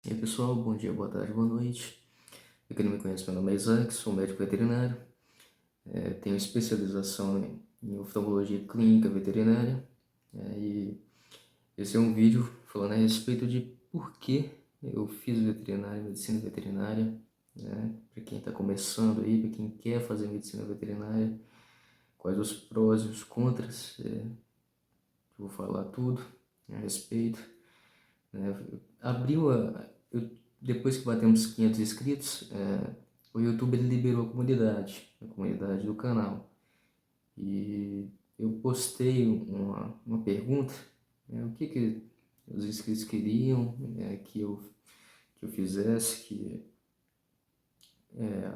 E aí pessoal, bom dia, boa tarde, boa noite. Pra quem não me conhece, meu nome é Isaac, sou médico veterinário, tenho especialização em oftalmologia clínica veterinária, e esse é um vídeo falando a respeito de por que eu fiz veterinária, medicina veterinária, né? Para quem está começando aí, para quem quer fazer medicina veterinária, quais os prós e os contras, eu vou falar tudo a respeito. Né? Abriu depois que batemos 500 inscritos, o YouTube ele liberou a comunidade do canal. E eu postei uma pergunta, né, o que os inscritos queriam, que eu fizesse,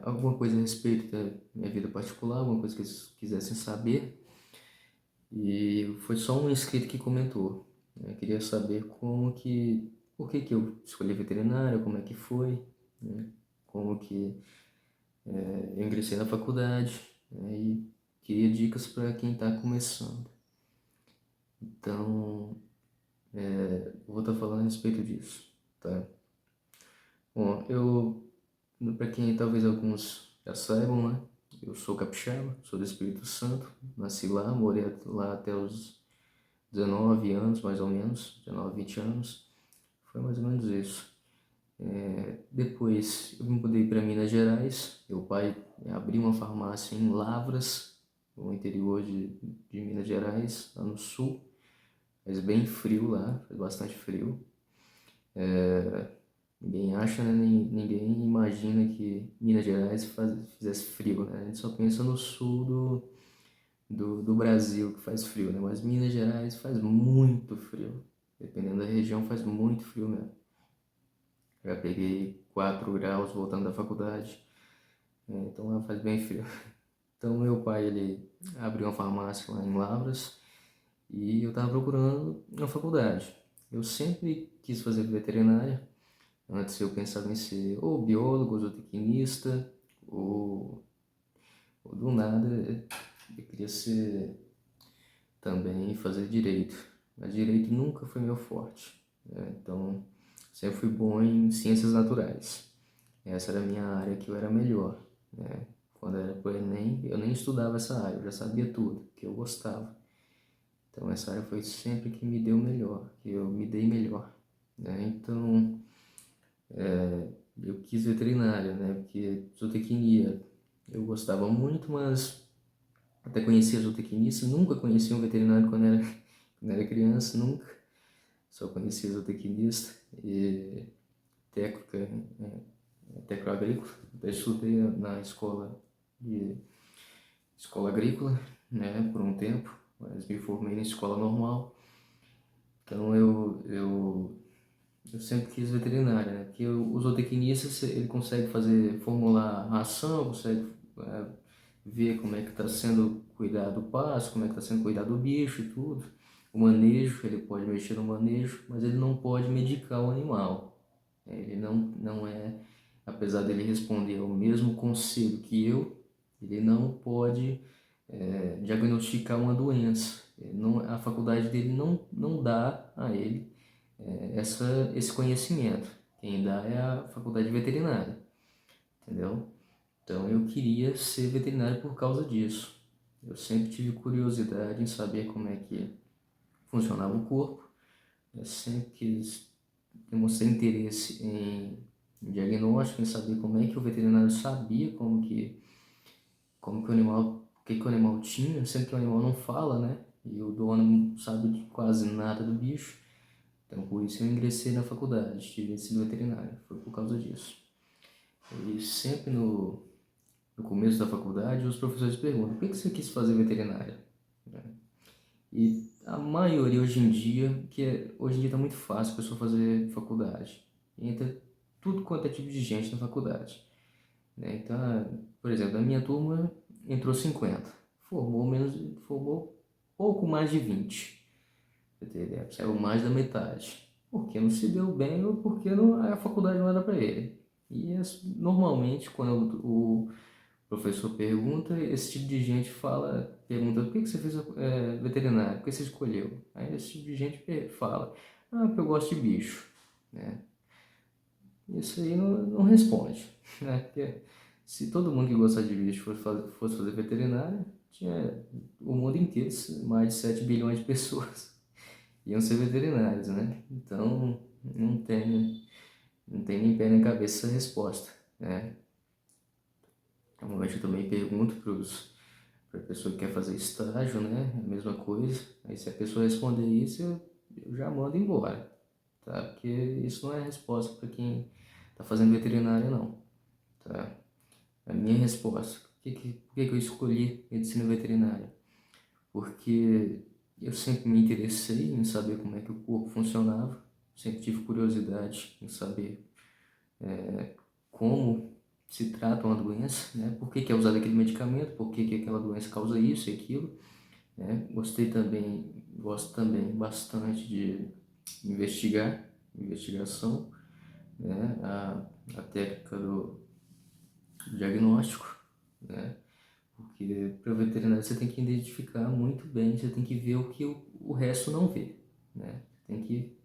alguma coisa a respeito da minha vida particular, alguma coisa que eles quisessem saber. E foi só um inscrito que comentou, né? Eu queria saber por que eu escolhi veterinária, como é que foi, né? Como que eu ingressei na faculdade, né? E queria dicas para quem está começando. Então, eu vou estar falando a respeito disso, tá? Bom, para quem talvez alguns já saibam, né? Eu sou capixaba, sou do Espírito Santo, nasci lá, morei lá até os 19 anos, mais ou menos, 19, 20 anos, foi mais ou menos isso. Depois eu me mudei para Minas Gerais, meu pai abriu uma farmácia em Lavras, no interior de Minas Gerais, lá no sul, mas bem frio lá, faz bastante frio. Ninguém acha, né? Ninguém imagina que Minas Gerais fizesse frio, né? A gente só pensa no sul do Brasil que faz frio, né? Mas Minas Gerais faz muito frio. Dependendo da região, faz muito frio mesmo. Já peguei 4 graus voltando da faculdade, então lá faz bem frio. Então meu pai, ele abriu uma farmácia lá em Lavras e eu estava procurando uma faculdade. Eu sempre quis fazer veterinária. Antes eu pensava em ser ou biólogo, ou zootecnista, ou, ou do nada eu queria ser também fazer direito. Mas direito nunca foi meu forte, né? Então sempre fui bom em ciências naturais. Essa era a minha área que eu era melhor, né? Quando era pro Enem, eu nem estudava essa área, eu já sabia tudo, que eu gostava. Então essa área foi sempre que me deu melhor, que eu me dei melhor, né? Então eu quis veterinária, né? Porque zootecnia eu gostava muito, mas até conhecia zootecnista, nunca conheci um veterinário quando era criança, nunca. Só conhecia zootecnista e técnica, técnico agrícola. Eu estudei na escola agrícola, né, por um tempo, mas me formei na escola normal. Então eu sempre quis veterinária, né? Porque o zootecnista ele consegue formular ração, consegue é, ver como é que está sendo cuidado o pasto, como é que está sendo cuidado o bicho e tudo. O manejo, ele pode mexer no manejo, mas ele não pode medicar o animal. Ele não é, apesar dele responder ao mesmo conselho que ele não pode diagnosticar uma doença. A faculdade dele não dá a ele esse conhecimento. Quem dá é a faculdade veterinária, entendeu? Então eu queria ser veterinário por causa disso. Eu sempre tive curiosidade em saber como é que funcionava o corpo. Eu sempre quis demonstrar interesse em diagnóstico, em saber como é que o veterinário sabia como que o animal, o que o animal tinha, sendo que o animal não fala, né? E o dono não sabe de quase nada do bicho. Então, por isso eu ingressei na faculdade de medicina veterinária, foi por causa disso. E sempre no começo da faculdade, os professores perguntam: por que você quis fazer veterinária? E a maioria hoje em dia está muito fácil a pessoa fazer faculdade. Entra tudo quanto é tipo de gente na faculdade, né? Então, por exemplo, na minha turma entrou 50, formou pouco mais de 20. Entendeu? Saiu mais da metade. Porque não se deu bem ou porque a faculdade não era para ele. Normalmente, quando o professor pergunta, esse tipo de gente pergunta: por que você fez veterinário? Por que você escolheu? Aí esse tipo de gente fala: ah, porque eu gosto de bicho, né? isso aí não responde, né? Porque se todo mundo que gosta de bicho fosse fazer veterinária, tinha o mundo inteiro, mais de 7 bilhões de pessoas iam ser veterinários, né? Então, não tem nem pé nem cabeça essa resposta, né? Normalmente eu também pergunto para a pessoa que quer fazer estágio, né? A mesma coisa. Aí se a pessoa responder isso, eu já mando embora, tá? Porque isso não é resposta para quem está fazendo veterinária, não, tá? A minha resposta, por que eu escolhi medicina veterinária? Porque eu sempre me interessei em saber como é que o corpo funcionava, sempre tive curiosidade em saber como se trata uma doença, né? Por que é usado aquele medicamento, por que aquela doença causa isso e aquilo, né? Gosto também bastante de investigação, né? A técnica do diagnóstico, né? Porque para o veterinário você tem que identificar muito bem, você tem que ver o que o resto não vê, né? Tem que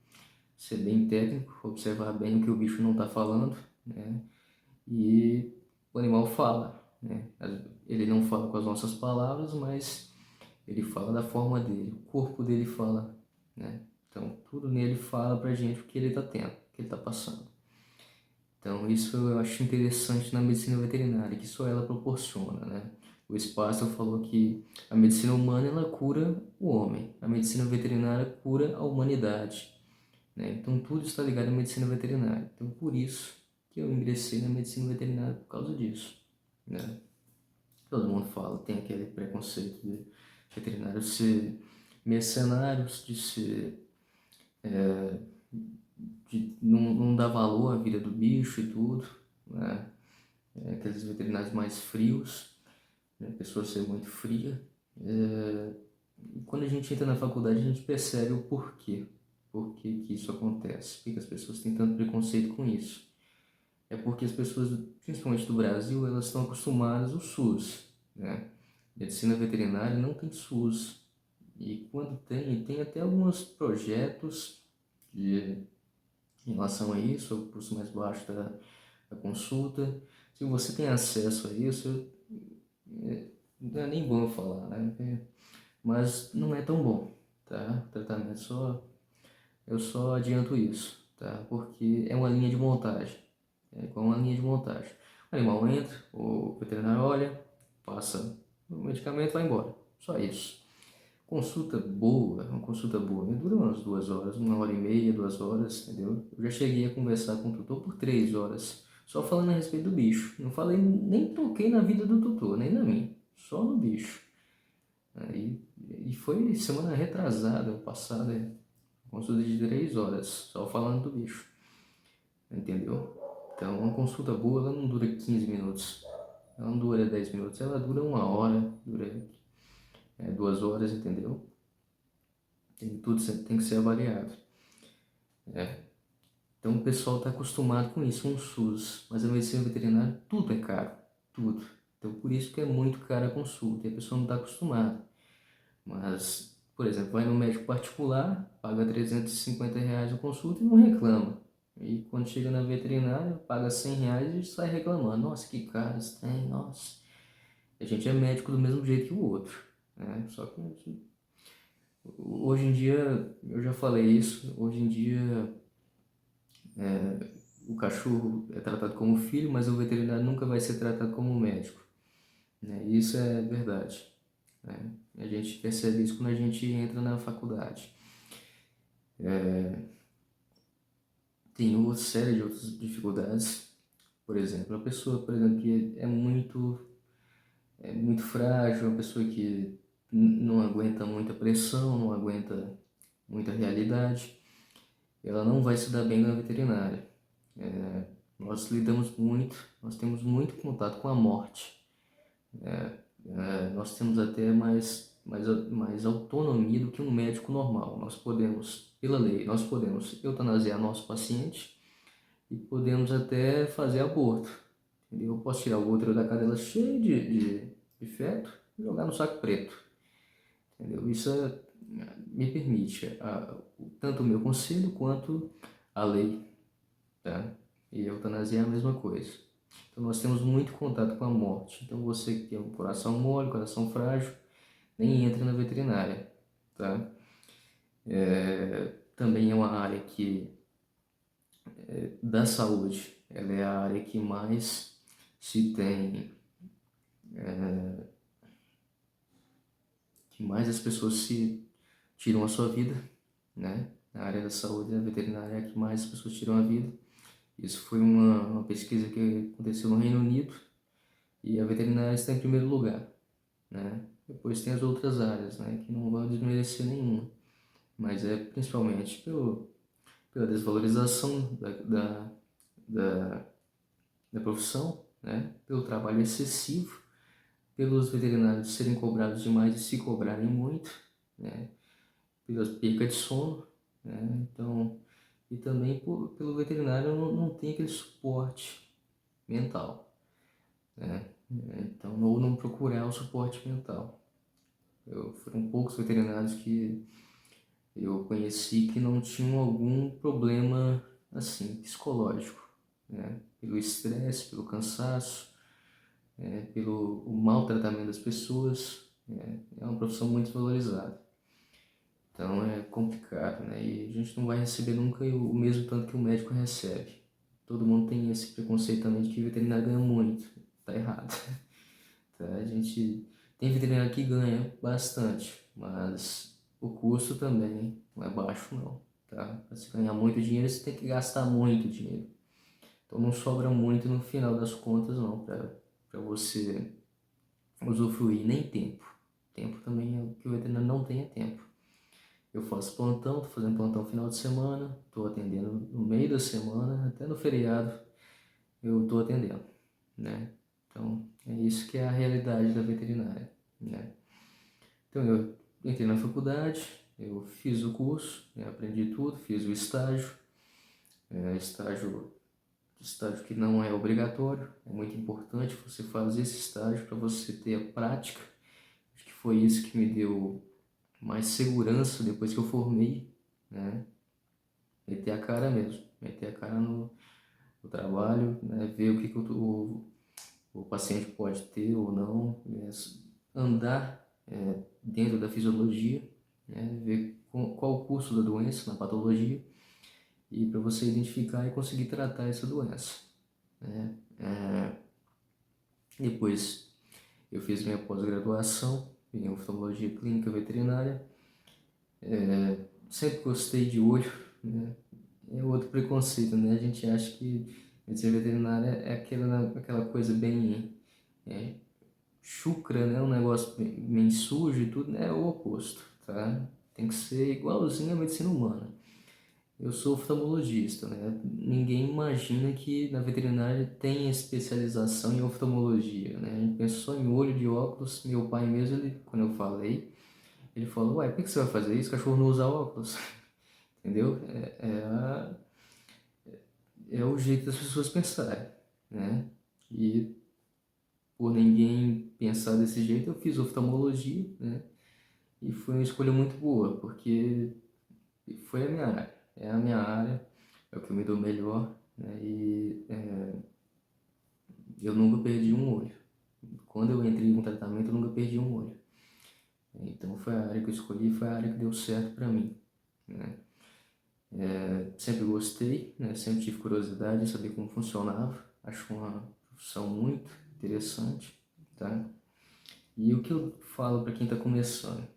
ser bem técnico, observar bem o que o bicho não está falando, né? E o animal fala, né? Ele não fala com as nossas palavras, mas ele fala da forma dele, o corpo dele fala, né? Então tudo nele fala pra gente o que ele está tendo, o que ele está passando. Então isso eu acho interessante na medicina veterinária, que só ela proporciona, né? O Spácio falou que a medicina humana ela cura o homem, a medicina veterinária cura a humanidade, né? Então tudo está ligado à medicina veterinária. Então por isso que eu ingressei na medicina veterinária por causa disso, né? Todo mundo fala, tem aquele preconceito de veterinários ser mercenários, de não dar valor à vida do bicho e tudo, né? Aqueles veterinários mais frios, né? A pessoa ser muito fria. E quando a gente entra na faculdade, a gente percebe o porquê. Por que que isso acontece? Por que as pessoas têm tanto preconceito com isso? É porque as pessoas, principalmente do Brasil, elas estão acostumadas ao SUS, né? Medicina veterinária não tem SUS. E quando tem até alguns projetos de, em relação a isso, o custo mais baixo da consulta. Se você tem acesso a isso, não é nem bom eu falar, né? Mas não é tão bom, tá? O tratamento eu só adianto isso, tá? Porque é uma linha de montagem. É igual uma linha de montagem. O animal entra, o veterinário olha, passa o medicamento e vai embora. Só isso. Uma consulta boa, né? Dura umas 2 horas, 1h30, 2 horas, entendeu? Eu já cheguei a conversar com o tutor por 3 horas, só falando a respeito do bicho. Não falei, nem toquei na vida do tutor, nem na minha, só no bicho. Aí, e foi semana retrasada, passada, consulta de 3 horas, só falando do bicho, entendeu? Então, uma consulta boa, ela não dura 15 minutos, ela não dura 10 minutos, ela dura 1 hora, dura 2 horas, entendeu? Tudo sempre tem que ser avaliado. Então o pessoal está acostumado com isso, com o SUS, mas a medicina veterinária tudo é caro, tudo. Então por isso que é muito cara a consulta, e a pessoa não está acostumada. Mas, por exemplo, vai no médico particular, paga R$ 350 a consulta e não reclama. E quando chega na veterinária, paga R$ 100 e sai reclamando. Nossa, que caro isso tem, nossa. A gente é médico do mesmo jeito que o outro, né? Só que hoje em dia, eu já falei isso, hoje em dia o cachorro é tratado como filho, mas o veterinário nunca vai ser tratado como médico, né? Isso é verdade, né? A gente percebe isso quando a gente entra na faculdade. Tem uma série de outras dificuldades. Por exemplo, uma pessoa, por exemplo, que é muito frágil, uma pessoa que não aguenta muita pressão, não aguenta muita realidade, ela não vai se dar bem na veterinária. Nós temos muito contato com a morte. Nós temos até mais autonomia do que um médico normal. Nós podemos, pela lei, nós podemos eutanasiar nosso paciente e podemos até fazer aborto. Entendeu? Eu posso tirar o útero da cadela cheio de feto e jogar no saco preto. Entendeu? Isso me permite tanto o meu conselho quanto a lei. Tá? E a eutanasia é a mesma coisa. Então nós temos muito contato com a morte. Então você que tem um coração mole, coração frágil, nem entra na veterinária, tá? Também é uma área que, da saúde, ela é a área que mais se tem, que mais as pessoas se tiram a sua vida, né? Na área da saúde, a veterinária é a que mais as pessoas tiram a vida. Isso foi uma pesquisa que aconteceu no Reino Unido e a veterinária está em primeiro lugar, né? Depois tem as outras áreas, né, que não vão desmerecer nenhuma, mas é principalmente pela desvalorização da, da profissão, né, pelo trabalho excessivo, pelos veterinários serem cobrados demais e se cobrarem muito, né, pela perca de sono, né, então, e também pelo veterinário não tem aquele suporte mental, né, então, ou não procurar o suporte mental. Foram poucos veterinários que eu conheci que não tinham algum problema assim psicológico, né? Pelo estresse, pelo cansaço, pelo o maltratamento das pessoas, é uma profissão muito valorizada. Então é complicado, né? E a gente não vai receber nunca o mesmo tanto que o médico recebe. Todo mundo tem esse preconceito também de que o veterinário ganha muito. Tá errado. Tá? A gente tem veterinário que ganha bastante, mas o custo também não é baixo não, tá? Para você ganhar muito dinheiro, você tem que gastar muito dinheiro. Então não sobra muito no final das contas não, para você usufruir, nem tempo. Tempo também é o que o veterinário não tem, é tempo. Eu faço plantão, tô fazendo plantão final de semana, tô atendendo no meio da semana, até no feriado eu tô atendendo, né? Então é isso que é a realidade da veterinária, né? Então eu entrei na faculdade, eu fiz o curso, aprendi tudo, fiz o estágio, estágio que não é obrigatório, é muito importante você fazer esse estágio para você ter a prática. Acho que foi isso que me deu mais segurança depois que eu formei, né? Meter a cara mesmo, meter a cara no trabalho, né? Ver o que o paciente pode ter ou não, né? Andar dentro da fisiologia, né? Ver qual o curso da doença na patologia e para você identificar e conseguir tratar essa doença, né? Depois eu fiz minha pós-graduação em oftalmologia clínica veterinária. Sempre gostei de olho, né? É outro preconceito, né? A gente acha que medicina veterinária é aquela coisa bem chucra, né? Um negócio bem sujo e tudo, né? É o oposto, tá? Tem que ser igualzinho à medicina humana. Eu sou oftalmologista, né? Ninguém imagina que na veterinária tem especialização em oftalmologia, né? A gente pensa só em olho de óculos. Meu pai mesmo, quando eu falei, ele falou, uai, por que você vai fazer isso? O cachorro não usa óculos, entendeu? É o jeito das pessoas pensarem, né? E por ninguém pensar desse jeito, eu fiz oftalmologia, né? E foi uma escolha muito boa, porque foi a minha área, é a minha área, é o que eu me dou melhor, né? E eu nunca perdi um olho. Quando eu entrei em um tratamento, eu nunca perdi um olho. Então foi a área que eu escolhi, foi a área que deu certo para mim, né? Sempre gostei, né? Sempre tive curiosidade de saber como funcionava. Acho uma profissão muito interessante, tá? E o que eu falo para quem está começando?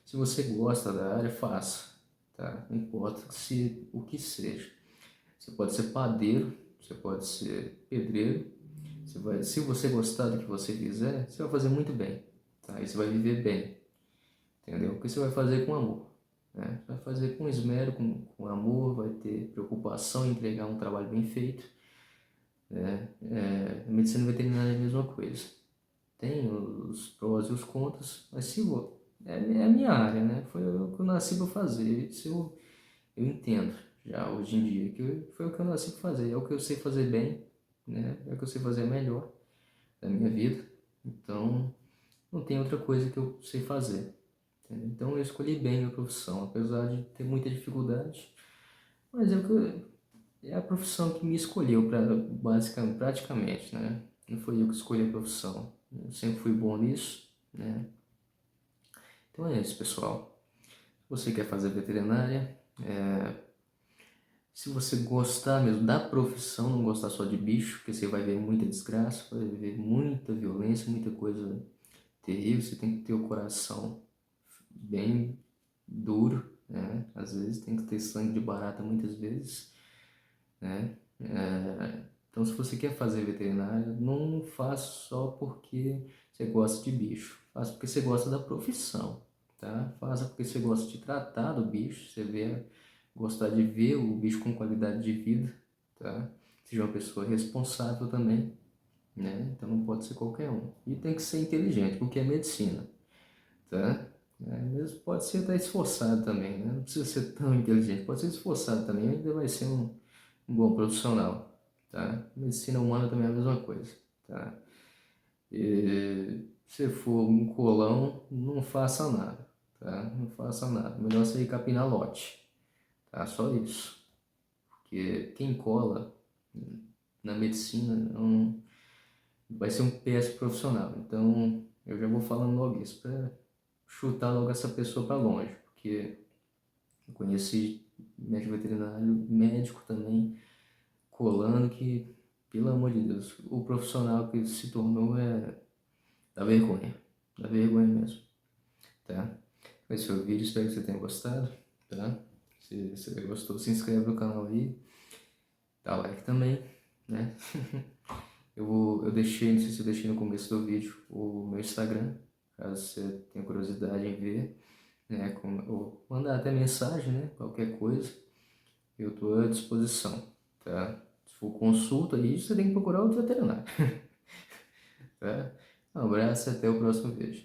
Se você gosta da área, faça, tá? Não importa o que seja. Você pode ser padeiro, você pode ser pedreiro. Se você gostar do que você fizer, você vai fazer muito bem, tá? E você vai viver bem, entendeu? Porque você vai fazer com amor, né? Vai fazer com esmero, com amor, vai ter preocupação em entregar um trabalho bem feito, né? A medicina veterinária é a mesma coisa. Tem os prós e os contras, mas se é a minha área, né? Foi o que eu nasci para fazer. Isso eu entendo já hoje em dia, foi o que eu nasci para fazer. É o que eu sei fazer bem, né? É o que eu sei fazer melhor da minha vida. Então, não tem outra coisa que eu sei fazer. Entendeu? Então, eu escolhi bem a profissão, apesar de ter muita dificuldade. Mas é o que é a profissão que me escolheu, basicamente, praticamente, né? Não foi eu que escolhi a profissão. Eu sempre fui bom nisso, né? Então é isso, pessoal. Se você quer fazer veterinária, se você gostar mesmo da profissão, não gostar só de bicho, porque você vai ver muita desgraça, vai ver muita violência, muita coisa terrível, você tem que ter o coração bem duro, né? Às vezes tem que ter sangue de barata muitas vezes, né? Então, se você quer fazer veterinária, não faça só porque você gosta de bicho, faça porque você gosta da profissão, tá? Faça porque você gosta de tratar do bicho, você vê, gostar de ver o bicho com qualidade de vida, tá? Seja uma pessoa responsável também, né? Então não pode ser qualquer um. E tem que ser inteligente, porque é medicina, tá? Mesmo pode ser até esforçado também, né? Não precisa ser tão inteligente, pode ser esforçado também, ainda vai ser um bom profissional, tá? Medicina humana também é a mesma coisa, tá? E se for um colão, não faça nada, tá? Não faça nada. Melhor você ir capinar lote, tá? Só isso. Porque quem cola na medicina não vai ser um péssimo profissional. Então, eu já vou falando logo isso para chutar logo essa pessoa para longe, porque eu conheci médico veterinário, médico também, colando que, pelo amor de Deus, o profissional que se tornou dá vergonha mesmo, tá? Esse foi o vídeo, espero que você tenha gostado, tá? Se você gostou, se inscreve no canal aí, dá like também, né? Eu deixei, não sei se eu deixei no começo do vídeo, o meu Instagram, caso você tenha curiosidade em ver, né? Ou mandar até mensagem, né? Qualquer coisa, eu estou à disposição, tá? Se for consulta aí, você tem que procurar outro veterinário, tá? Um abraço e até o próximo vídeo.